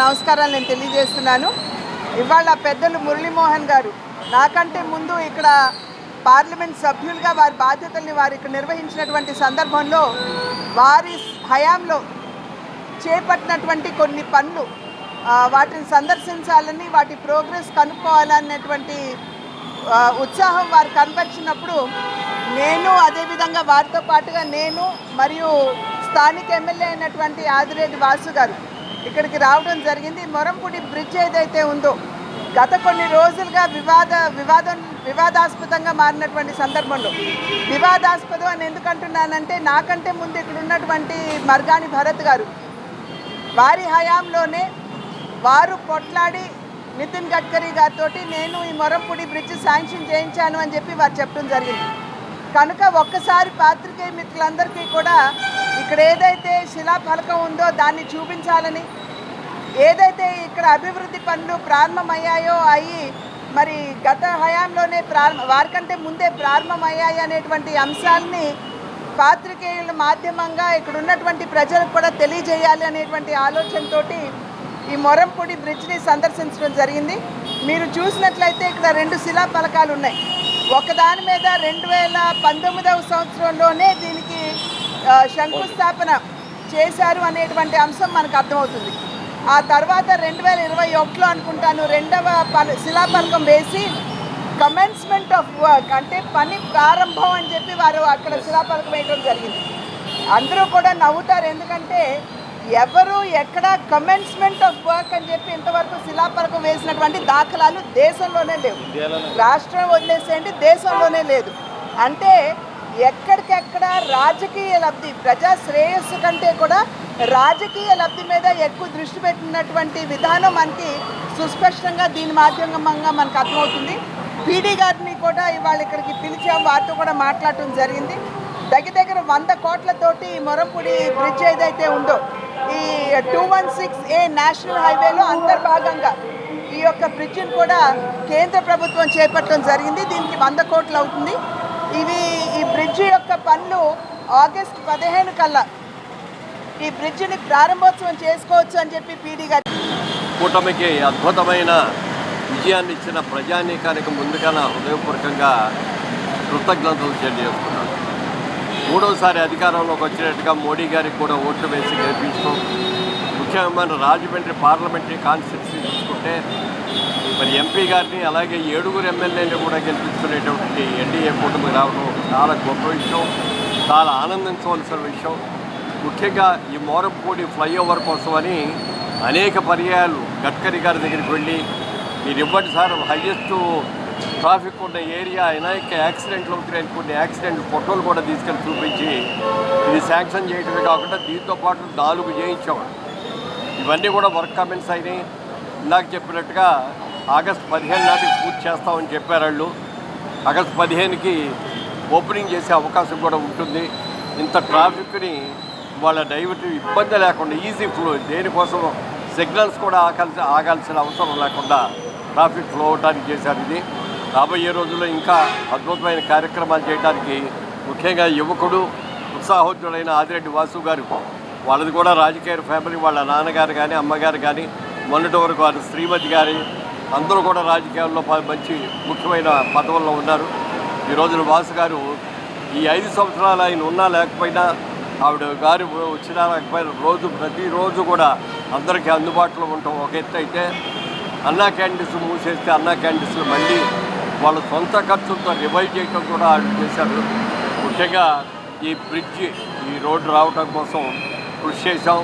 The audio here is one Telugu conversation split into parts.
నమస్కారాలు నేను తెలియజేస్తున్నాను. ఇవాళ పెద్దలు మురళీమోహన్ గారు నాకంటే ముందు ఇక్కడ పార్లమెంట్ సభ్యులుగా వారి బాధ్యతల్ని వారు ఇక్కడ నిర్వహించినటువంటి సందర్భంలో వారి హయాంలో చేపట్టినటువంటి కొన్ని పనులు వాటిని సందర్శించాలని, వాటి ప్రోగ్రెస్ కనుక్కోవాలనేటువంటి ఉత్సాహం వారు కనపరిచినప్పుడు నేను అదేవిధంగా వారితో పాటుగా నేను మరియు స్థానిక ఎమ్మెల్యే అయినటువంటి ఆదిరెడ్డి వాసు గారు ఇక్కడికి రావడం జరిగింది. మొరంపూడి బ్రిడ్జ్ ఏదైతే ఉందో గత కొన్ని రోజులుగా వివాదాస్పదంగా మారినటువంటి సందర్భంలో, వివాదాస్పదం అని ఎందుకంటున్నానంటే నాకంటే ముందు ఇక్కడ ఉన్నటువంటి మర్గాని భరత్ గారు వారి హయాంలోనే వారు కొట్లాడి నితిన్ గడ్కరీ గారితో నేను ఈ మొరంపూడి బ్రిడ్జ్ శాంక్షన్ చేయించాను అని చెప్పి వారు చెప్పడం జరిగింది. కనుక ఒక్కసారి పాత్రికేయ మిత్రులందరికీ కూడా ఇక్కడ ఏదైతే శిలాఫలకం ఉందో దాన్ని చూపించాలని, ఏదైతే ఇక్కడ అభివృద్ధి పనులు ప్రారంభమయ్యాయో అయ్యి మరి గత హయాంలోనే వారికంటే ముందే ప్రారంభమయ్యాయి అనేటువంటి అంశాలని పాత్రికేయుల మాధ్యమంగా ఇక్కడ ఉన్నటువంటి ప్రజలకు కూడా తెలియజేయాలి అనేటువంటి ఆలోచనతోటి ఈ మొరంపూడి బ్రిడ్జ్ని సందర్శించడం జరిగింది. మీరు చూసినట్లయితే ఇక్కడ 2 శిలాఫలకాలు ఉన్నాయి. ఒకదాని మీద 2019వ సంవత్సరంలోనే దీనికి శంకుస్థాపన చేశారు అనేటువంటి అంశం మనకు అర్థమవుతుంది. ఆ తర్వాత 2021లో అనుకుంటాను రెండవ శిలాఫలకం వేసి కమెన్స్మెంట్ ఆఫ్ వర్క్ అంటే పని ప్రారంభం అని చెప్పి వారు అక్కడ శిలాఫలకం వేయడం జరిగింది. అందరూ కూడా నవ్వుతారు, ఎందుకంటే ఎవరు ఎక్కడ కమెన్స్మెంట్ ఆఫ్ వర్క్ అని చెప్పి ఇంతవరకు శిలాఫలకం వేసినటువంటి దాఖలాలు దేశంలోనే లేవు. రాష్ట్రం వదిలేసేయండి, దేశంలోనే లేదు. అంటే ఎక్కడికెక్కడ రాజకీయ లబ్ధి, ప్రజా శ్రేయస్సు కంటే కూడా రాజకీయ లబ్ధి మీద ఎక్కువ దృష్టి పెట్టినటువంటి విధానం మనకి సుస్పష్టంగా దీని మాధ్యమంగా మనకు అర్థమవుతుంది. పీడీ గారిని కూడా ఇవాళ ఇక్కడికి పిలిచాం, వారితో కూడా మాట్లాడటం జరిగింది. దగ్గర 100 కోట్లతోటి మొరంపూడి బ్రిడ్జ్ ఏదైతే ఉందో ఈ 216A నేషనల్ హైవేలో అంతర్భాగంగా ఈ యొక్క బ్రిడ్జిని కూడా కేంద్ర ప్రభుత్వం చేపట్టడం జరిగింది. దీనికి 100 కోట్లు అవుతుంది. ఈ బ్రిడ్జి యొక్క పనులు ఆగస్టు 15 కల్లా ఈ బ్రిడ్జిని ప్రారంభోత్సవం చేసుకోవచ్చు అని చెప్పి పీడీ గారు. కూటమికి అద్భుతమైన విజయాన్ని ఇచ్చిన ప్రజానీకానికి ముందుగా హృదయపూర్వకంగా కృతజ్ఞతలు తెలియజేస్తున్నాను. 3వసారి అధికారంలోకి వచ్చినట్టుగా మోడీ గారికి కూడా ఓట్లు వేసి గెలిపించడం, ముఖ్యమైన రాజమండ్రి పార్లమెంటరీ కాన్స్టిట్యూన్సీ చూసుకుంటే మరి ఎంపీ గారిని అలాగే 7 ఎమ్మెల్యేలు కూడా గెలిపించుకునేటువంటి ఎన్డీఏ కూటమి రావడం చాలా గొప్ప విషయం, చాలా ఆనందించవలసిన విషయం. ముఖ్యంగా ఈ మోరంపూడి ఫ్లైఓవర్ కోసమని అనేక పర్యాయాలు గడ్కరీ గారి దగ్గరికి వెళ్ళి మీరు ఇవ్వండి సార్, హైయెస్ట్ ట్రాఫిక్ ఉన్న ఏరియా అనేక యాక్సిడెంట్లు అవుతున్నాయి, కొన్ని యాక్సిడెంట్ ఫోటోలు కూడా తీసుకెళ్ళి చూపించి ఇది శాంక్షన్ చేయడమే కాకుండా దీంతో పాటు 4 చేయించాము. ఇవన్నీ కూడా వర్క్ కమెంట్స్ అయినాయి. ఇందాక చెప్పినట్టుగా ఆగస్టు 15 నాటికి పూర్తి చేస్తామని చెప్పారు వాళ్ళు. ఆగస్టు 15కి ఓపెనింగ్ చేసే అవకాశం కూడా ఉంటుంది. ఇంత ట్రాఫిక్ని వాళ్ళ డైవర్ట్ ఇబ్బంది లేకుండా ఈజీ ఫ్లో, దేనికోసం సిగ్నల్స్ కూడా ఆగాల్సిన అవసరం లేకుండా ట్రాఫిక్ ఫ్లో అవడానికి చేశారు. ఇది రాబోయే రోజుల్లో ఇంకా అద్భుతమైన కార్యక్రమాలు చేయడానికి ముఖ్యంగా యువకుడు ఉత్సాహోజ్ఞుడైన ఆదిరెడ్డి వాసు గారు, వాళ్ళది కూడా రాజకీయ ఫ్యామిలీ, వాళ్ళ నాన్నగారు కానీ అమ్మగారు కానీ మొన్నటి వరకు వారి శ్రీమతి గారి అందరూ కూడా రాజకీయాల్లో మంచి ముఖ్యమైన పదవుల్లో ఉన్నారు. ఈ రోజున వాసు గారు ఈ 5 సంవత్సరాలు ఆయన ఉన్నా లేకపోయినా, ఆవిడ గారు వచ్చినా లేకపోయినా ప్రతిరోజు కూడా అందరికీ అందుబాటులో ఉండటం ఒక ఎత్తు అయితే, అన్నా క్యాంటీన్స్ మూసేస్తే అన్నా క్యాంటీన్స్లు మళ్ళీ వాళ్ళ సొంత ఖర్చులతో రివైవ్ చేయడం కూడా ఆవిడ చేశారు. ముఖ్యంగా ఈ బ్రిడ్జి, ఈ రోడ్డు రావటం కోసం కృషి చేశాం.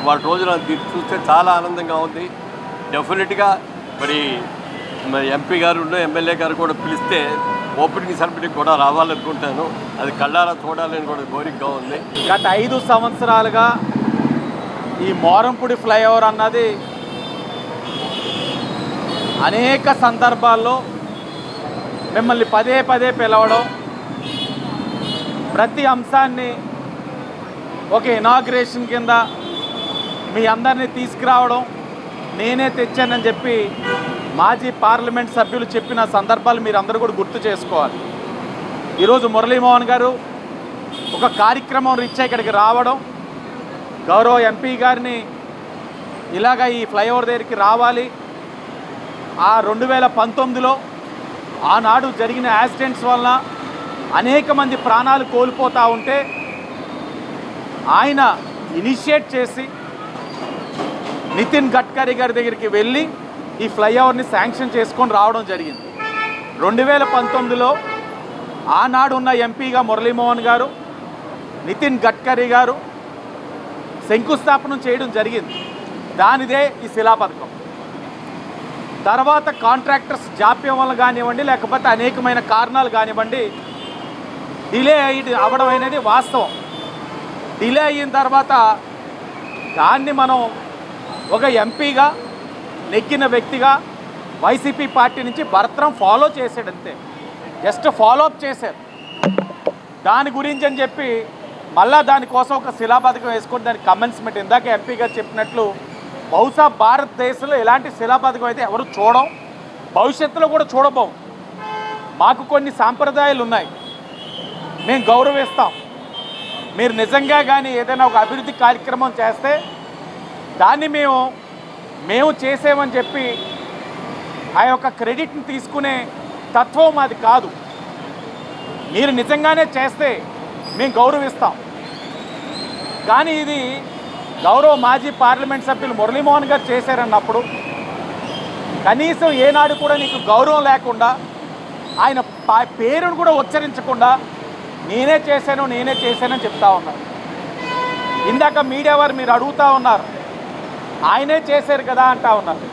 వాళ్ళ రోజున దీన్ని చూస్తే చాలా ఆనందంగా ఉంది. డెఫినెట్గా మరి ఎంపీ గారు ఎమ్మెల్యే గారు కూడా పిలిస్తే ఓపెనింగ్ సెరమనీకి కూడా రావాలనుకుంటాను. అది కళ్ళారా చూడాలని కూడా కోరికగా ఉంది. గత 5 సంవత్సరాలుగా ఈ మోరంపూడి ఫ్లైఓవర్ అన్నది అనేక సందర్భాల్లో మిమ్మల్ని పదే పిలవడం, ప్రతి అంశాన్ని ఒక ఇనాగ్రేషన్ కింద మీ అందరినీ తీసుకురావడం, నేనే తెచ్చానని చెప్పి మాజీ పార్లమెంట్ సభ్యులు చెప్పిన సందర్భాలు మీరు అందరూ కూడా గుర్తు చేసుకోవాలి. ఈరోజు మురళీమోహన్ గారు ఒక కార్యక్రమం రీత్యా ఇక్కడికి రావడం, గౌరవ ఎంపీ గారిని ఇలాగ ఈ ఫ్లైఓవర్ దగ్గరికి రావాలి. ఆ 2019లో ఆనాడు జరిగిన యాక్సిడెంట్స్ వలన అనేక మంది ప్రాణాలు కోల్పోతూ ఉంటే ఆయన ఇనిషియేట్ చేసి నితిన్ గడ్కరీ గారి దగ్గరికి వెళ్ళి ఈ ఫ్లైఓవర్ని శాంక్షన్ చేసుకొని రావడం జరిగింది. 2019లో ఆనాడు ఉన్న ఎంపీగా మురళీమోహన్ గారు, నితిన్ గడ్కరీ గారు శంకుస్థాపనం చేయడం జరిగింది. దానిదే ఈ శిలా పథకం. తర్వాత కాంట్రాక్టర్స్ జాప్యం వల్ల కానివ్వండి, లేకపోతే అనేకమైన కారణాలు కానివ్వండి, డిలే అవ్వడం అనేది వాస్తవం. డిలే అయిన తర్వాత దాన్ని మనం ఒక ఎంపీగా నెగ్గిన వ్యక్తిగా వైసీపీ పార్టీ నుంచి భరత్రం ఫాలో చేశాడు, అంతే. జస్ట్ ఫాలోఅప్ చేశారు. దాని గురించి అని చెప్పి మళ్ళా దానికోసం ఒక శిలాపథకం వేసుకొని దానికి కమెన్స్మెంట్, ఇందాక ఎంపీ గారు చెప్పినట్లు బహుశా భారతదేశంలో ఎలాంటి శిలాపథకం అయితే ఎవరు చూడం, భవిష్యత్తులో కూడా చూడబోం. మాకు కొన్ని సాంప్రదాయాలు ఉన్నాయి, మేము గౌరవిస్తాం. మీరు నిజంగా కానీ ఏదైనా ఒక అభివృద్ధి కార్యక్రమం చేస్తే దాన్ని మేము చేసామని చెప్పి ఆ యొక్క క్రెడిట్ని తీసుకునే తత్వం మాది కాదు. మీరు నిజంగానే చేస్తే మేము గౌరవిస్తాం. కానీ ఇది గౌరవ మాజీ పార్లమెంట్ సభ్యులు మురళీమోహన్ గారు చేశారన్నప్పుడు కనీసం ఏనాడు కూడా నీకు గౌరవం లేకుండా, ఆయన పేరును కూడా ఉచ్చరించకుండా నేనే చేశానని చెప్తా ఉన్నారు. ఇందాక మీడియా వారు మీరు అడుగుతూ ఉన్నారు, ఆయనే చేశారు కదా అంటా ఉన్నారు.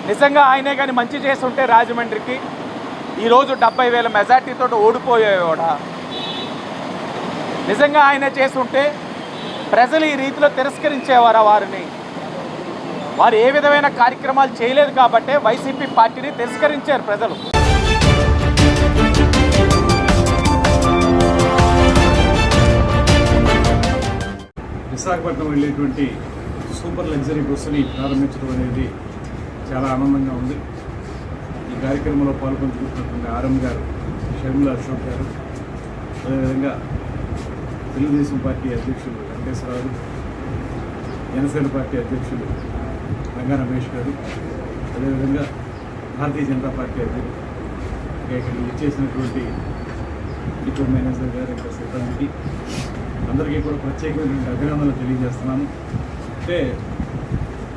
నిజంగా ఆయనే కానీ మంచి చేసి ఉంటే రాజమండ్రికి ఈరోజు 70,000 మెజార్టీతో ఓడిపోయేవాడా? నిజంగా ఆయనే చేసి ఉంటే ప్రజలు ఈ రీతిలో తిరస్కరించేవారా వారిని? వారు ఏ విధమైన కార్యక్రమాలు చేయలేదు కాబట్టే వైసీపీ పార్టీని తిరస్కరించారు ప్రజలు. విశాఖపట్నం వెళ్ళేటువంటి సూపర్ లగ్జరీ బస్సుని ప్రారంభించడం అనేది చాలా ఆనందంగా ఉంది. ఈ కార్యక్రమంలో పాల్గొంటున్నటువంటి ఆర్ఎం గారు, షర్మిల అశోక్ గారు, అదేవిధంగా తెలుగుదేశం పార్టీ అధ్యక్షులు వెంకటేశ్వరరావు, జనసేన పార్టీ అధ్యక్షులు రంగా రమేష్ గారు, అదేవిధంగా భారతీయ జనతా పార్టీ అధ్యక్షులు ఇక్కడికి ఇచ్చేసినటువంటి డిపో మేనేజర్ గారు, ఇంకా సిబ్బందికి అందరికీ కూడా ప్రత్యేకమైనటువంటి అభినందనలు తెలియజేస్తున్నాను. అంటే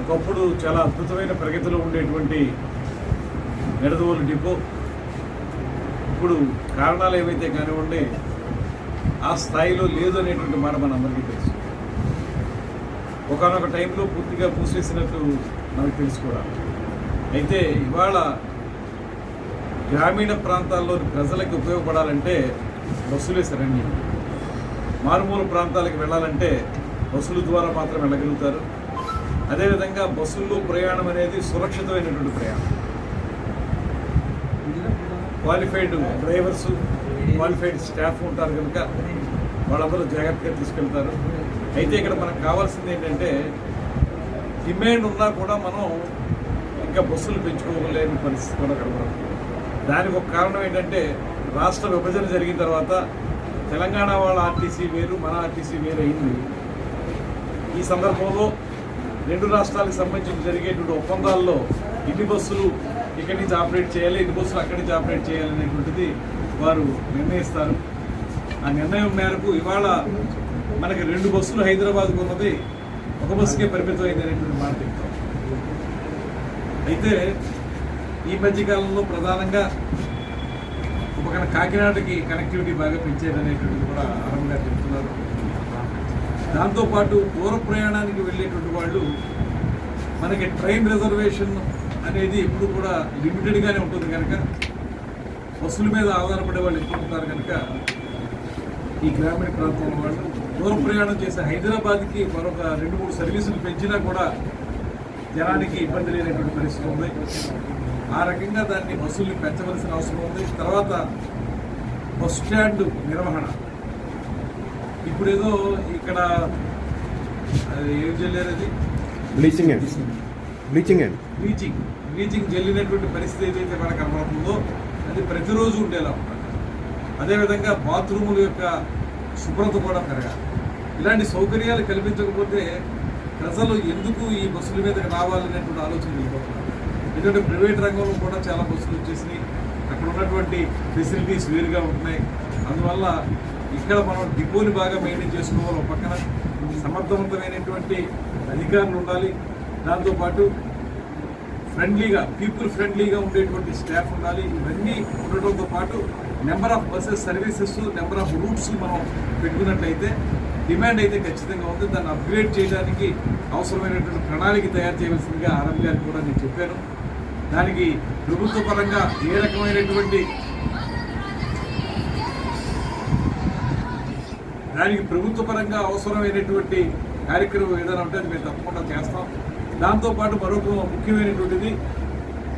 ఒకప్పుడు చాలా అద్భుతమైన ప్రగతిలో ఉండేటువంటి నిడదవోలు డిపో ఇప్పుడు కారణాలు ఏవైతే కానివ్వండి ఆ స్థాయిలో లేదు అనేటువంటి మాట మనందరికీ తెలుసు. ఒకనొక టైంలో పూర్తిగా మూసేసినట్టు మనకు తెలుసు కూడా. అయితే ఇవాళ గ్రామీణ ప్రాంతాల్లోని ప్రజలకు ఉపయోగపడాలంటే బస్సులే సరైనవి. మారుమూల ప్రాంతాలకు వెళ్ళాలంటే బస్సుల ద్వారా మాత్రం వెళ్ళగలుగుతారు. అదేవిధంగా బస్సుల్లో ప్రయాణం అనేది సురక్షితమైనటువంటి ప్రయాణం. క్వాలిఫైడ్ డ్రైవర్సు, క్వాలిఫైడ్ స్టాఫ్ ఉంటారు కనుక వాళ్ళందరూ జాగ్రత్తగా తీసుకెళ్తారు. అయితే ఇక్కడ మనకు కావాల్సింది ఏంటంటే డిమాండ్ ఉన్నా కూడా మనం ఇంకా బస్సులు పెంచుకోలేని పరిస్థితి కూడా కనబడుతుంది. దానికి ఒక కారణం ఏంటంటే రాష్ట్ర విభజన జరిగిన తర్వాత తెలంగాణ వాళ్ళ ఆర్టీసీ వేరు, మన ఆర్టీసీ వేరు అయింది. ఈ సందర్భంలో రెండు రాష్ట్రాలకు సంబంధించి జరిగేటువంటి ఒప్పందాల్లో ఇన్ని బస్సులు ఇక్కడి నుంచి ఆపరేట్ చేయాలి, ఇన్ని బస్సులు అక్కడి నుంచి ఆపరేట్ చేయాలి అనేటువంటిది వారు నిర్ణయిస్తారు. ఆ నిర్ణయం మేరకు ఇవాళ మనకి 2 బస్సులు హైదరాబాద్కు ఉన్నది, ఒక బస్సుకే పరిమితమైంది అనేటువంటి మాట చెప్తాం. అయితే ఈ మధ్యకాలంలో ప్రధానంగా ఒక కాకినాడకి కనెక్టివిటీ బాగా పెంచేదనేటువంటిది కూడా ఆరంభం గారు చెప్తున్నారు. దాంతోపాటు దూర ప్రయాణానికి వెళ్ళేటువంటి వాళ్ళు మనకి ట్రైన్ రిజర్వేషన్ అనేది ఎప్పుడు కూడా లిమిటెడ్గానే ఉంటుంది కనుక బస్సుల మీద ఆధారపడే వాళ్ళు ఎక్కువ ఉంటారు కనుక ఈ గ్రామీణ ప్రాంతంలో వాళ్ళు దూర ప్రయాణం చేసే హైదరాబాద్కి మరొక 2-3 సర్వీసులు పెంచినా కూడా జనానికి ఇబ్బంది లేనటువంటి పరిస్థితి ఉంది. ఆ రకంగా దాన్ని బస్సుల్ని పెంచవలసిన అవసరం ఉంది. తర్వాత బస్ స్టాండ్ నిర్వహణ ఇప్పుడేదో ఇక్కడ ఏం చెల్లారు, అది బ్లీచింగ్ జల్లినటువంటి పరిస్థితి ఏదైతే మనకు కనబడుతుందో అది ప్రతిరోజు ఉండేలా ఉంటుంది. అదేవిధంగా బాత్రూముల యొక్క శుభ్రత కూడా పెరగాలి. ఇలాంటి సౌకర్యాలు కల్పించకపోతే ప్రజలు ఎందుకు ఈ బస్సుల మీదకి రావాలనేటువంటి ఆలోచన వెళ్ళిపోతున్నారు. ఎందుకంటే ప్రైవేట్ రంగంలో కూడా చాలా బస్సులు వచ్చేసినాయి, అక్కడ ఉన్నటువంటి ఫెసిలిటీస్ వేరుగా ఉంటున్నాయి. అందువల్ల ఇక్కడ మనం డిపోని బాగా మెయింటైన్ చేసుకోవాలి. ఒక పక్కన సమర్థవంతమైనటువంటి అధికారులు ఉండాలి, దాంతోపాటు ఫ్రెండ్లీగా పీపుల్ ఫ్రెండ్లీగా ఉండేటువంటి స్టాఫ్ ఉండాలి. ఇవన్నీ ఉండటంతో పాటు number of buses services, number of roots మనం పెట్టుకున్నట్లయితే డిమాండ్ అయితే ఖచ్చితంగా ఉంది. దాన్ని అప్గ్రేడ్ చేయడానికి అవసరమైనటువంటి ప్రణాళిక తయారు చేయవలసిందిగా ఆర్ఎం గారికి కూడా నేను చెప్పాను. దానికి ప్రభుత్వ పరంగా ఏ రకమైనటువంటి అవసరమైనటువంటి కార్యక్రమం ఏదైనా ఉంటే అది మేము తప్పకుండా చేస్తాం. దాంతోపాటు మరొక ముఖ్యమైనటువంటిది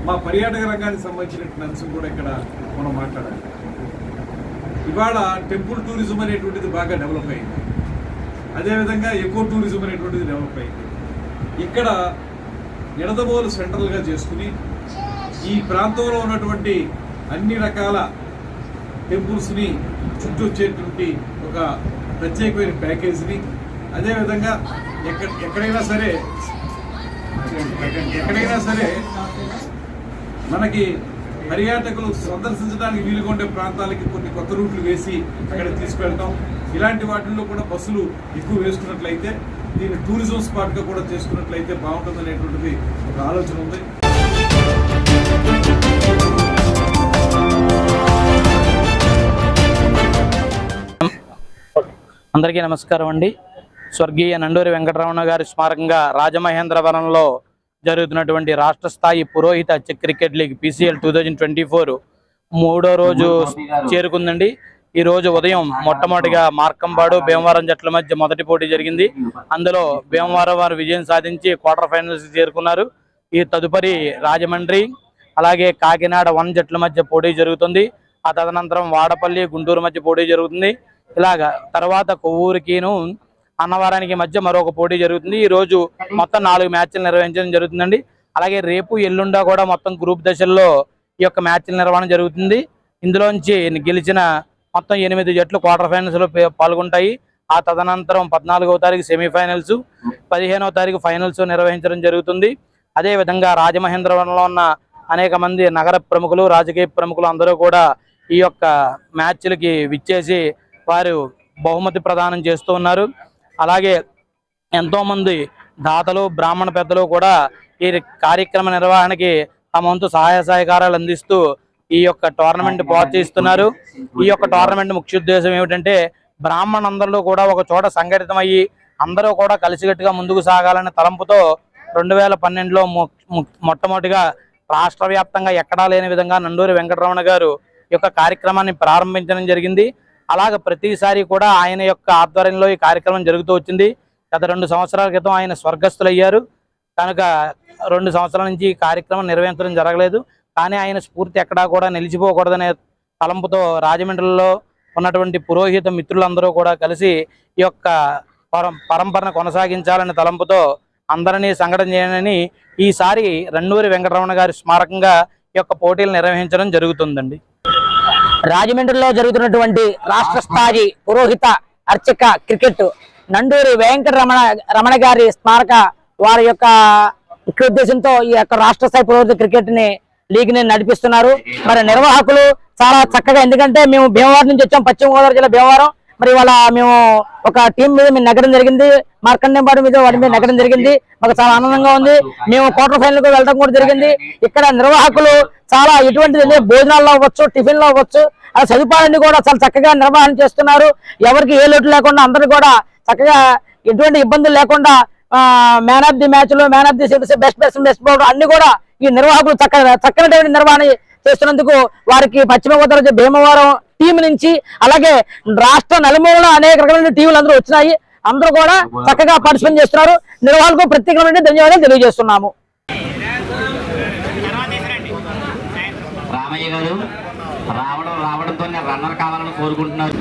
మా పర్యాటక రంగానికి సంబంధించినటువంటి అంశం కూడా ఇక్కడ మనం మాట్లాడాలి. ఇవాళ టెంపుల్ టూరిజం అనేటువంటిది బాగా డెవలప్ అయింది, అదేవిధంగా ఎకో టూరిజం అనేటువంటిది డెవలప్ అయింది. ఇక్కడ నిడదవోలు సెంట్రల్గా చేసుకుని ఈ ప్రాంతంలో ఉన్నటువంటి అన్ని రకాల టెంపుల్స్ని చుట్టూ వచ్చేటువంటి ఒక ప్రత్యేకమైన ప్యాకేజీని, అదేవిధంగా ఎక్కడైనా సరే మనకి పర్యాటకులు సందర్శించడానికి వీలుగా ఉండే ప్రాంతాలకి కొన్ని కొత్త రూట్లు వేసి అక్కడ తీసుకెళ్తాం. ఇలాంటి వాటిల్లో కూడా బస్సులు ఎక్కువ వేసుకున్నట్లయితే దీన్ని టూరిజం స్పాట్గా కూడా చేసుకున్నట్లయితే బాగుంటుంది అనేటువంటిది ఒక ఆలోచన ఉంది. అందరికీ నమస్కారం అండి. స్వర్గీయ నండూరి వెంకటరమణ గారి స్మారకంగా రాజమహేంద్రవరంలో జరుగుతున్నటువంటి రాష్ట్ర స్థాయి పురోహిత క్రికెట్ లీగ్ PCL 2024 3వ రోజు చేరుకుందండి. ఈ రోజు ఉదయం మొట్టమొదటిగా మార్కంపాడు భీమవరం జట్ల మధ్య మొదటి పోటీ జరిగింది. అందులో భీమవరం వారు విజయం సాధించి క్వార్టర్ ఫైనల్స్ చేరుకున్నారు. ఈ తదుపరి రాజమండ్రి అలాగే కాకినాడ 1 జట్ల మధ్య పోటీ జరుగుతుంది. ఆ తదనంతరం వాడపల్లి గుంటూరు మధ్య పోటీ జరుగుతుంది. ఇలాగా తర్వాత కొవ్వూరుకిను అన్నవరానికి మధ్య మరొక పోటీ జరుగుతుంది. ఈ రోజు మొత్తం 4 మ్యాచ్లు నిర్వహించడం జరుగుతుందండి. అలాగే రేపు ఎల్లుండా కూడా మొత్తం గ్రూప్ దశల్లో ఈ యొక్క మ్యాచ్ల నిర్వహణ జరుగుతుంది. ఇందులోంచి గెలిచిన మొత్తం 8 జట్లు క్వార్టర్ ఫైనల్స్ లో పాల్గొంటాయి. ఆ తదనంతరం 14వ తారీఖు సెమీఫైనల్స్, 15వ తారీఖు ఫైనల్స్ నిర్వహించడం జరుగుతుంది. అదే విధంగా రాజమహేంద్రవరంలో ఉన్న అనేక మంది నగర ప్రముఖులు, రాజకీయ ప్రముఖులు అందరూ కూడా ఈ యొక్క మ్యాచ్లకి విచ్చేసి వారు బహుమతి ప్రదానం చేస్తూ ఉన్నారు. అలాగే ఎంతో మంది దాతలు, బ్రాహ్మణ పెద్దలు కూడా ఈ కార్యక్రమ నిర్వహణకి తమ వంతు సహాయ సహకారాలు అందిస్తూ ఈ యొక్క టోర్నమెంట్ ప్రోత్సహిస్తున్నారు. ఈ యొక్క టోర్నమెంట్ ముఖ్య ఉద్దేశం ఏమిటంటే బ్రాహ్మణులందరూ కూడా ఒక చోట సంఘటితమయ్యి అందరూ కూడా కలిసికట్టుగా ముందుకు సాగాలనే తలంపుతో 2012లో మొట్టమొదటిగా రాష్ట్ర వ్యాప్తంగా ఎక్కడా లేని విధంగా నండూరి వెంకటరమణ గారు ఈ యొక్క కార్యక్రమాన్ని ప్రారంభించడం జరిగింది. అలాగే ప్రతిసారి కూడా ఆయన యొక్క ఆధ్వర్యంలో ఈ కార్యక్రమం జరుగుతూ వచ్చింది. గత 2 సంవత్సరాల క్రితం ఆయన స్వర్గస్థులయ్యారు కనుక 2 సంవత్సరాల నుంచి ఈ కార్యక్రమం నిర్వహించడం జరగలేదు. కానీ ఆయన స్ఫూర్తి ఎక్కడా కూడా నిలిచిపోకూడదనే తలంపుతో రాజమండ్రిలో ఉన్నటువంటి పురోహిత మిత్రులందరూ కూడా కలిసి ఈ యొక్క పరంపరను కొనసాగించాలనే తలంపుతో అందరినీ సంఘటన చేయాలని ఈసారి నండూరి వెంకటరమణ గారి స్మారకంగా ఈ యొక్క పోటీలు నిర్వహించడం జరుగుతుందండి. రాజమండ్రిలో జరుగుతున్నటువంటి రాష్ట్ర స్థాయి పురోహిత అర్చక క్రికెట్ నండూరి వెంకటరమణ గారి స్మారక వారి యొక్క ఉద్దేశంతో ఈ యొక్క రాష్ట్ర స్థాయి పురోహిత క్రికెట్ లీగ్ ని నడిపిస్తున్నారు. మరి నిర్వాహకులు చాలా చక్కగా, ఎందుకంటే మేము భీమవరం నుంచి వచ్చాం, పశ్చిమ గోదావరి జిల్లా భీమవరం. మరి ఇవాళ మేము ఒక టీం మీద మేము నెగ్గడం జరిగింది, మార్కండేంపాడు మీద వాడి మీద నెగ్గడం జరిగింది. మాకు చాలా ఆనందంగా ఉంది. మేము క్వార్టర్ ఫైనల్ కు వెళ్ళడం కూడా జరిగింది. ఇక్కడ నిర్వాహకులు చాలా ఎటువంటిది భోజనాల్లో అవ్వచ్చు, టిఫిన్ లో అవ్వచ్చు, ఆ సదుపాయాన్ని కూడా చాలా చక్కగా నిర్వహణ చేస్తున్నారు. ఎవరికి ఏ లోటు లేకుండా అందరూ కూడా చక్కగా ఎటువంటి ఇబ్బందులు లేకుండా మ్యాన్ ఆఫ్ ది మ్యాచ్ లో, man of the best bowler అన్ని కూడా ఈ నిర్వాహకులు చక్కనటువంటి నిర్వహణ చేస్తున్నందుకు వారికి పశ్చిమ గోదావరి భీమవరం టీం నుంచి అలాగే రాష్ట్ర నలుమూలలో అనేక రకమైన టీంలు అందరూ వచ్చినాయి. అందరూ కూడా చక్కగా పార్టిసిపేట్ చేస్తున్నారు. నిర్వాహకులకు ప్రత్యేకమైన ధన్యవాదాలు తెలియజేస్తున్నాము. రామయ్య గారు రావడంతో రన్నర్ కావాలని కోరుకుంటున్నారు.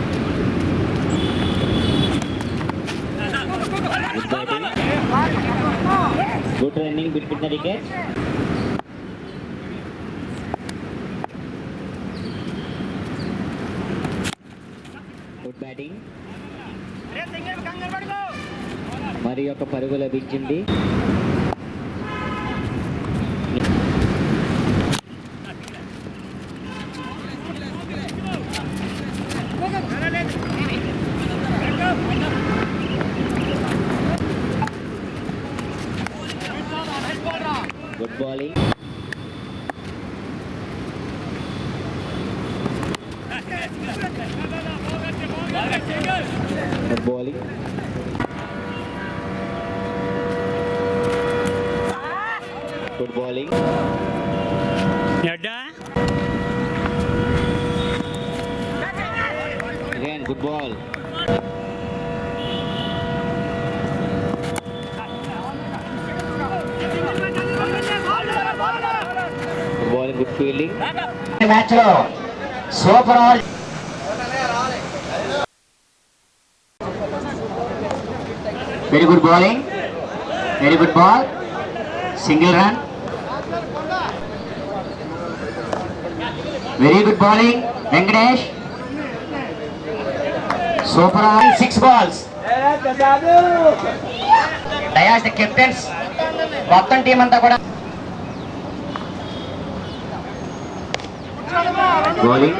Good running between the wickets. Good batting. భారీ యొక్క పరుగు లభించింది. Good bowling. Good bowling. Good bowling. Again, good ball. Good bowling, good fielding. Match లో super over very good bowling, very good ball, single run. Very good bowling Venkatesh, super over, 6 balls. Dias the captains, మొత్తం టీం అంతా కూడా బౌలింగ్.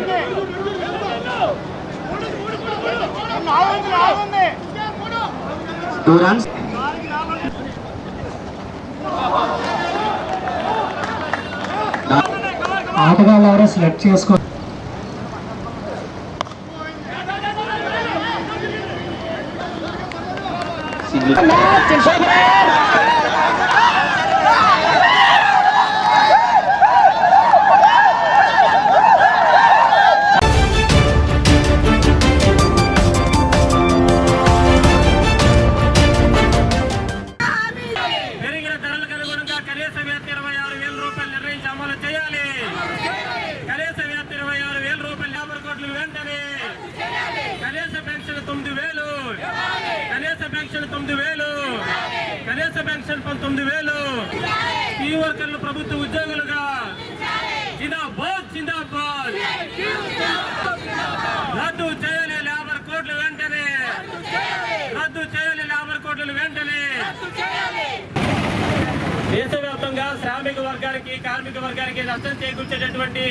2 runs. ఆటగాళ్ళు ఎవరో సెలెక్ట్ చేసుకో. పెరిగిన ధరలకు అనుగుణంగా కనీస వేత 26,000 రూపాయలు నిర్ణయించి అమలు చేయాలి. కనీస వేత 26,000 రూపాయలు, 50 కోట్లు వెంటనే. కనీస పెన్షన్ 9,000, కనీస పెన్షన్ 9,000, కనీస పెన్షన్ 19,000. ఈ వర్కర్లు ప్రభుత్వ ఉద్యోగులుగా జిందాబాద్ జిందాబాద్. రద్దు చేయాలి 50 కోట్లు వెంటనే. రద్దు చేయాలి 50 కోట్లు వెంటనే. దేశవ్యాప్తంగా శ్రామిక వర్గానికి, కార్మిక వర్గానికి నష్టం చేకూర్చేటటువంటి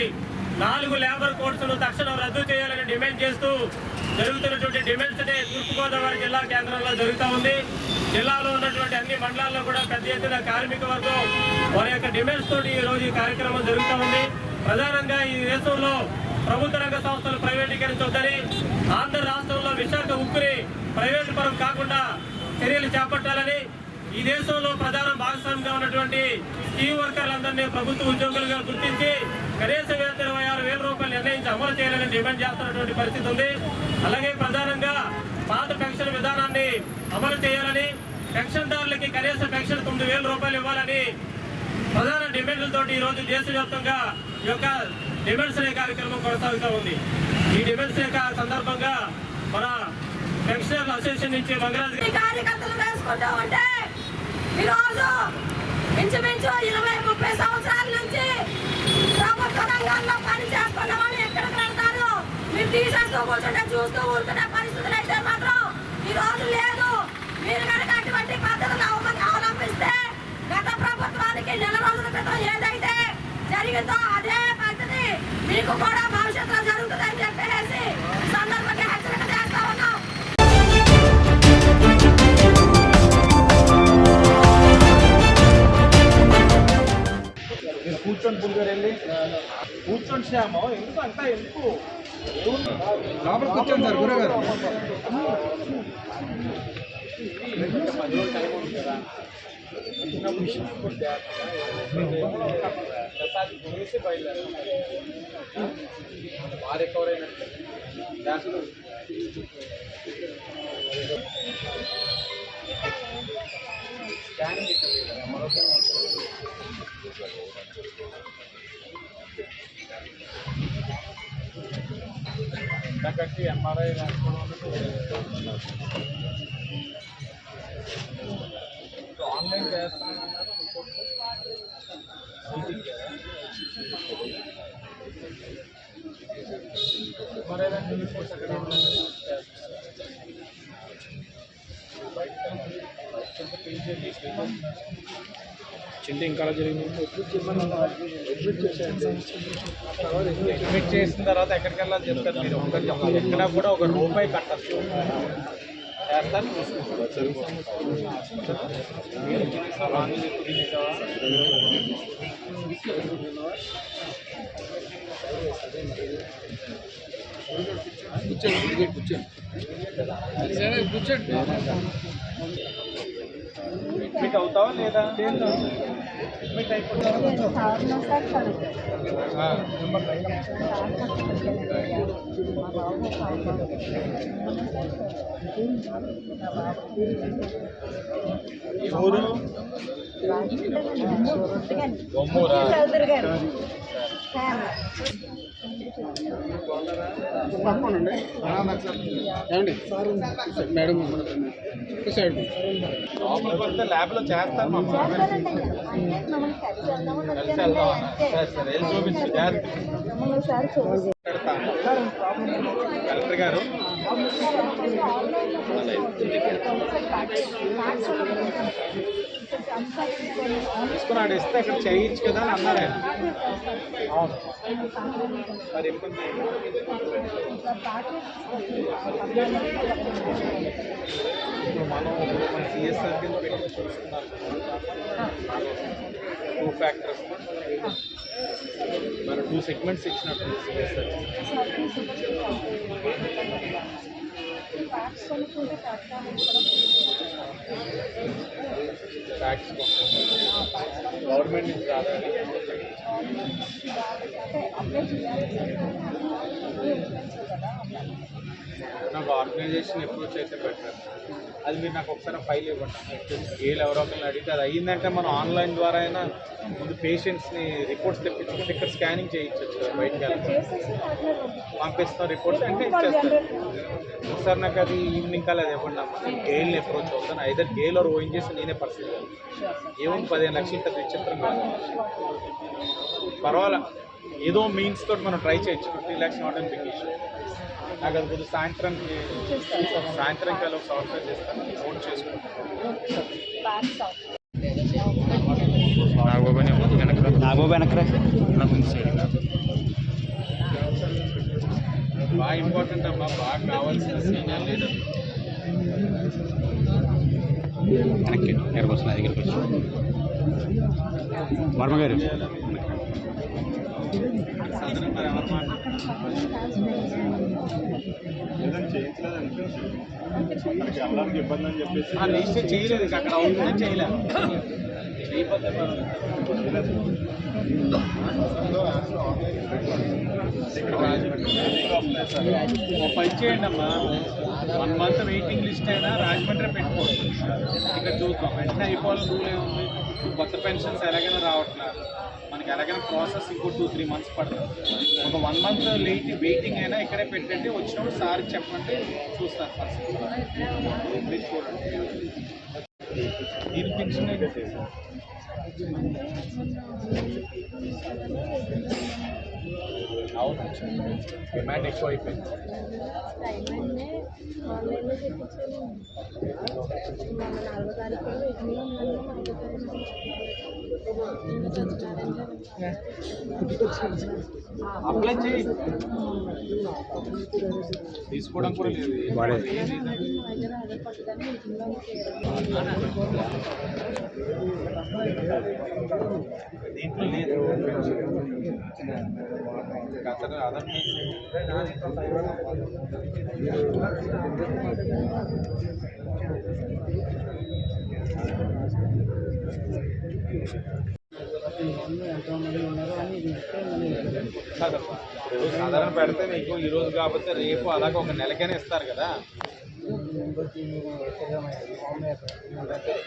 4 లేబర్ కోడ్స్ను తక్షణం రద్దు చేయాలని డిమాండ్ చేస్తూ జరుగుతున్నటువంటి డిమాండ్స్ డే తూర్పుగోదావరి జిల్లా కేంద్రంలో జరుగుతూ ఉంది. జిల్లాలో ఉన్నటువంటి అన్ని మండలాల్లో కూడా పెద్ద ఎత్తున కార్మిక వర్గం వారి యొక్క డిమాండ్స్ తోటి ఈ రోజు ఈ కార్యక్రమం జరుగుతూ ఉంది. ప్రధానంగా ఈ దేశంలో ప్రభుత్వ రంగ సంస్థలు ప్రైవేటీకరించొద్దని, ఆంధ్ర రాష్ట్రంలో విశాఖ ఉక్కుని ప్రైవేటు పరం కాకుండా చర్యలు చేపట్టాలని, ఈ దేశంలో ప్రధాన భాగస్వామిగా ఉన్నటువంటి స్కీమ్ వర్కర్లందరినీ ప్రభుత్వ ఉద్యోగులుగా గుర్తించి కనీస వేత 26,000 రూపాయలు నిర్ణయించి అమలు చేయాలని డిమాండ్ చేస్తున్నటువంటి పరిస్థితి ఉంది. అలాగే ప్రధానంగా పాత పెన్షన్ విధానాన్ని అమలు చేయాలని, పెన్షన్దారులకి కనీస పెన్షన్ 9,000 రూపాయలు ఇవ్వాలని ప్రధాన డిమాండ్లతో ఈ రోజు దేశవ్యాప్తంగా ఈ యొక్క డిమాండ్స్ డే కార్యక్రమం కొనసాగుతూ ఉంది. ఈ డిమాండ్స్ డే సందర్భంగా మన పెన్షనర్ అసోసియేషన్ నుంచి మంగరాజు కార్యకర్తలు వేసుకుంటూ ఉంటే ఈరోజు ఇంచుమించు 20-30 సంవత్సరాల నుంచి ప్రభుత్వ రంగంలో పని చేసుకున్న వాళ్ళు ఎక్కడికి వెళ్తారు? మీరు తీసేస్తూ కూర్చుంటే చూస్తూ ఊరుకునే పరిస్థితులు అయితే మాత్రం ఈ రోజు లేదు. మీరు కనుక అటువంటి పద్ధతులు అవలంబిస్తే గత ప్రభుత్వానికి నెల రోజుల క్రితం ఏదైతే జరిగిందో అదే పద్ధతి మీకు కూడా భవిష్యత్తులో జరుగుతుందని చెప్పేసి సందర్భంగా హెచ్చరిక చేస్తా ఉన్నాం. కూర్చొని పులిగారు వెళ్ళి కూర్చొని శ్యామో ఎందుకు అంతా ఎందుకు లోపల కూర్చోండి సార్ గురుగారు. రికవర్ అయినట్టు కట్టి ఎంఆర్ఐ ఆన్లైన్ చేస్తానన్నారు. మరి రిపోర్ట్స్ అక్కడ చింటే ఇంకా జరిగింది. అడ్మిట్ చేసిన తర్వాత ఎక్కడికి వెళ్ళాలి చెప్తారు మీరు. ఒకటి చెప్పాలి, ఎక్కడ కూడా ఒక రూపాయి కట్టచ్చు చేస్తారు. అడ్మిట్ అవుతావా లేదా? అడ్మిట్ అయిపోతావా? ఎవరు? బొమ్మూరా? మేడం ల్యాబ్లో చేస్తాను మా కలిసి వెళ్దాం. సరే వెళ్ళి చూపించు జాగ్రత్త. కలెక్టర్ గారు తీసుకున్నాడు, ఇస్తే అక్కడ చేయొచ్చు కదా అని అన్నారు ఆయన. అవును, మరి ఇబ్బంది. మనం మన సిఎస్ఆర్ కింద పెట్టి చూస్తున్నారు 2 ఫ్యాక్టర్స్, మరి 2 సెగ్మెంట్స్ ఇచ్చినట్టు సిఎస్ఆర్. ట్యాక్స్ గవర్నమెంట్ నుంచి రావాలి. నాకు ఆర్గనైజేషన్ అప్రోచ్ అయితే బెటర్. అది మీరు నాకు ఒకసారి ఫైల్ ఇవ్వండి. ఏళ్ళు ఎవరో ఒకరిని అడిగితే అది అయ్యిందంటే మనం ఆన్లైన్ ద్వారా అయినా ముందు పేషెంట్స్ని రిపోర్ట్స్ తెప్పించుకుంటే ఇక్కడ స్కానింగ్ చేయించవచ్చు కదా, బయటకు వెళ్ళి పంపిస్తాం రిపోర్ట్స్ అంటే ఇచ్చేస్తారు. ఒకసారి నాకు అది ఈవినింగ్ కాలేదు ఇవ్వండి అమ్మ, నేను గేల్ని అప్రోచ్ అవుతాను. ఐదర్ గేల్ ఆర్ ఓఎన్ చేసి నేనే పర్సన్ ఏముంది 15 లక్షలు పెద్ద విచిత్రం కాదు, పర్వాలా. ఏదో మీన్స్ తోటి మనం ట్రై చేయొచ్చు. 50 lakhs not and big issue. నాకు అది కొద్దిగా సాయంత్రంకి వెళ్ళి ఒక సాఫ్ట్వేర్ చేస్తాను, ఫోన్ చేసుకుంటాను. బాగా ఇంపార్టెంట్ అమ్మా, బాగా కావాల్సిన సీనియర్ లీడర్. వర్మ గారు రిజిస్టర్ చేయలేదు, అక్కడ అవుతుందని చేయలేదు. పని చేయండి అమ్మా, 1 month వెయిటింగ్ లిస్ట్ అయినా రాజమండ్రి పెట్టుకోవచ్చు. ఇక్కడ చూద్దాం, వెంటనే అయిపోవాలని రూల్ ఏముంది. కొత్త పెన్షన్స్ ఎలాగైనా రావట్లేదు, మనకి ఎలాగైనా ప్రాసెస్ ఇంకో 2-3 months పడుతుంది. ఒక 1 month వెయిటింగ్ అయినా ఇక్కడే పెట్టండి, వచ్చినప్పుడు సార్కి చెప్పండి, చూస్తాను ఫస్ట్. మీరు చూడండి, దీని పెన్షన్ అవును డిమాండ్ ఎక్కువ అయిపోయింది. అప్లై చేయి, తీసుకోవడం కూడా లేదు. దీంట్లో లేదు అతను అదర్ సాధారణ పెడితే నీకు ఈరోజు కాకపోతే రేపు అలాగే ఒక నెలకైనా ఇస్తారు కదా.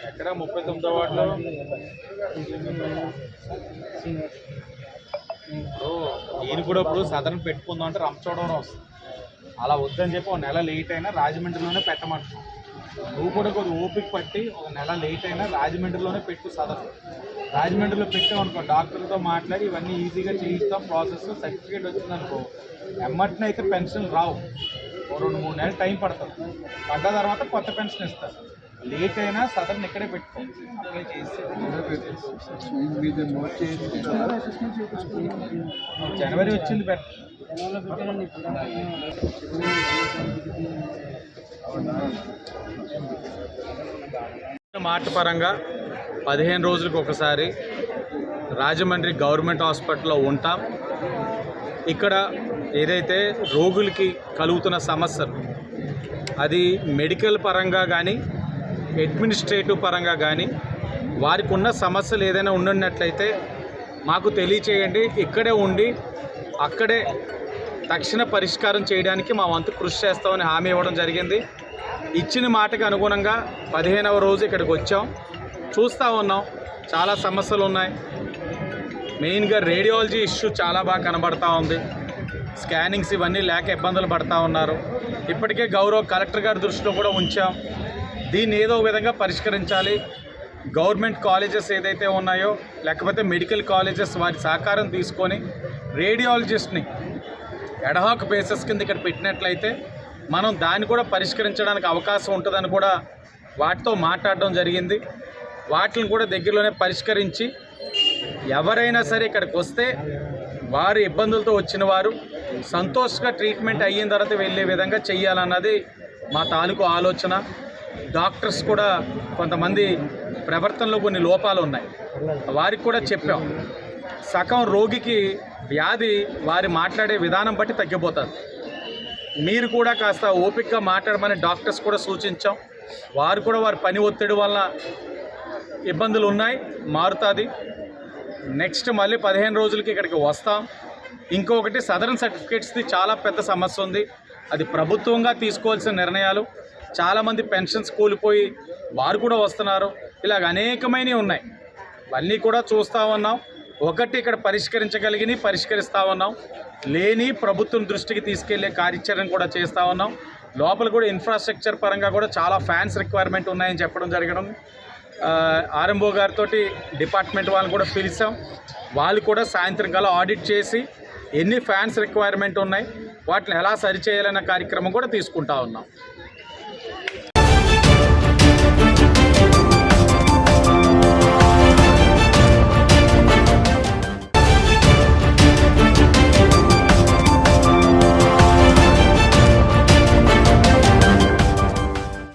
ఎక్కడ 39వ వార్డులో ఈయన కూడా ఇప్పుడు సాధారణ పెట్టుకుందాం అంటే రంపచోడవరం వస్తుంది. అలా వద్దని చెప్పి 1 నెల లేట్ అయినా రాజమండ్రిలోనే పెట్టమంటున్నాం. నువ్వు కూడా కొద్దిగా ఓపిక పట్టి 1 నెల లేట్ అయినా రాజమండ్రిలోనే పెట్టు. సాధారణ రాజమండ్రిలో పెట్టామనుకో, డాక్టర్తో మాట్లాడి ఇవన్నీ ఈజీగా చేయిస్తాం. ప్రాసెస్ సర్టిఫికేట్ వచ్చిందనుకో, ఎమ్మటిని అయితే పెన్షన్ రావు. 2-3 నెలలు టైం పడుతుంది. పడ్డ తర్వాత కొత్త పెన్షన్ ఇస్తారు. లేట్ అయినా సదరన్ ఇక్కడే పెట్టుకో అప్లై చేసి జనవరి వచ్చింది మాట పరంగా 15 రోజులకు ఒకసారి రాజమండ్రి గవర్నమెంట్ హాస్పిటల్లో ఉంటాం. ఇక్కడ ఏదైతే రోగులకి కలుగుతున్న సమస్యలు అది మెడికల్ పరంగా కానీ అడ్మినిస్ట్రేటివ్ పరంగా కానీ వారికి ఉన్న సమస్యలు ఏదైనా ఉన్నట్లయితే మాకు తెలియచేయండి. ఇక్కడే ఉండి అక్కడే తక్షణ పరిష్కారం చేయడానికి మా వంతు కృషి చేస్తామని హామీ ఇవ్వడం జరిగింది. ఇచ్చిన మాటకు అనుగుణంగా 15వ రోజు ఇక్కడికి వచ్చాం. చూస్తూ ఉన్నాం చాలా సమస్యలు ఉన్నాయి. మెయిన్గా రేడియాలజీ ఇష్యూ చాలా బాగా కనబడతా ఉంది. స్కానింగ్స్ ఇవన్నీ లేక ఇబ్బందులు పడతా ఉన్నారు. ఇప్పటికే గౌరవ కలెక్టర్ గారి దృష్టిలో కూడా ఉంచాం. దీన్ని ఏదో విధంగా పరిష్కరించాలి. గవర్నమెంట్ కాలేజెస్ ఏదైతే ఉన్నాయో లేకపోతే మెడికల్ కాలేజెస్ వారి సహకారం తీసుకొని రేడియాలజిస్ట్ని ఎడహాక్ బేసిస్ కింద ఇక్కడ పెట్టినట్లయితే మనం దాన్ని కూడా పరిష్కరించడానికి అవకాశం ఉంటుందని కూడా వాటితో మాట్లాడడం జరిగింది. వాటిని కూడా దగ్గరలోనే పరిష్కరించి ఎవరైనా సరే ఇక్కడికి వస్తే వారి ఇబ్బందులతో వచ్చిన వారు సంతోషంగా ట్రీట్మెంట్ అయిన తర్వాత వెళ్ళే విధంగా చెయ్యాలన్నది మా తాలూకు ఆలోచన. డాక్టర్స్ కూడా కొంతమంది ప్రవర్తనలో కొన్ని లోపాలు ఉన్నాయి, వారికి కూడా చెప్పాం. సగం రోగికి వ్యాధి వారి మాట్లాడే విధానం బట్టి తగ్గిపోతుంది. మీరు కూడా కాస్త ఓపికగా మాట్లాడమని డాక్టర్స్ కూడా సూచించాం. వారు కూడా వారి పని ఒత్తిడి వల్ల ఇబ్బందులు ఉన్నాయి, మారుతుంది. నెక్స్ట్ మళ్ళీ 15 రోజులకి ఇక్కడికి వస్తాం. ఇంకొకటి సదరన్ సర్టిఫికేట్స్ది చాలా పెద్ద సమస్య ఉంది. అది ప్రభుత్వంగా తీసుకోవాల్సిన నిర్ణయాలు. చాలామంది పెన్షన్స్ కూలిపోయి వారు కూడా వస్తున్నారు. ఇలాగ అనేకమైనవి ఉన్నాయి. అన్నీ కూడా చూస్తూ ఉన్నాం. ఒకటి ఇక్కడ పరిష్కరిస్తూ ఉన్నాం. లేని ప్రభుత్వం దృష్టికి తీసుకెళ్లే కార్యాచరణ కూడా చేస్తూ ఉన్నాం. లోపల కూడా ఇన్ఫ్రాస్ట్రక్చర్ పరంగా కూడా చాలా ఫ్యాన్స్ రిక్వైర్మెంట్ ఉన్నాయని చెప్పడం జరగడం. ఆర్ఎంఓ గారితో డిపార్ట్మెంట్ వాళ్ళని కూడా పిలిచాం. వాళ్ళు కూడా సాయంత్రం కల్లా ఆడిట్ చేసి ఎన్ని ఫ్యాన్స్ రిక్వైర్మెంట్ ఉన్నాయి వాటిని ఎలా సరిచేయాలన్న కార్యక్రమం కూడా తీసుకుంటా ఉన్నాం.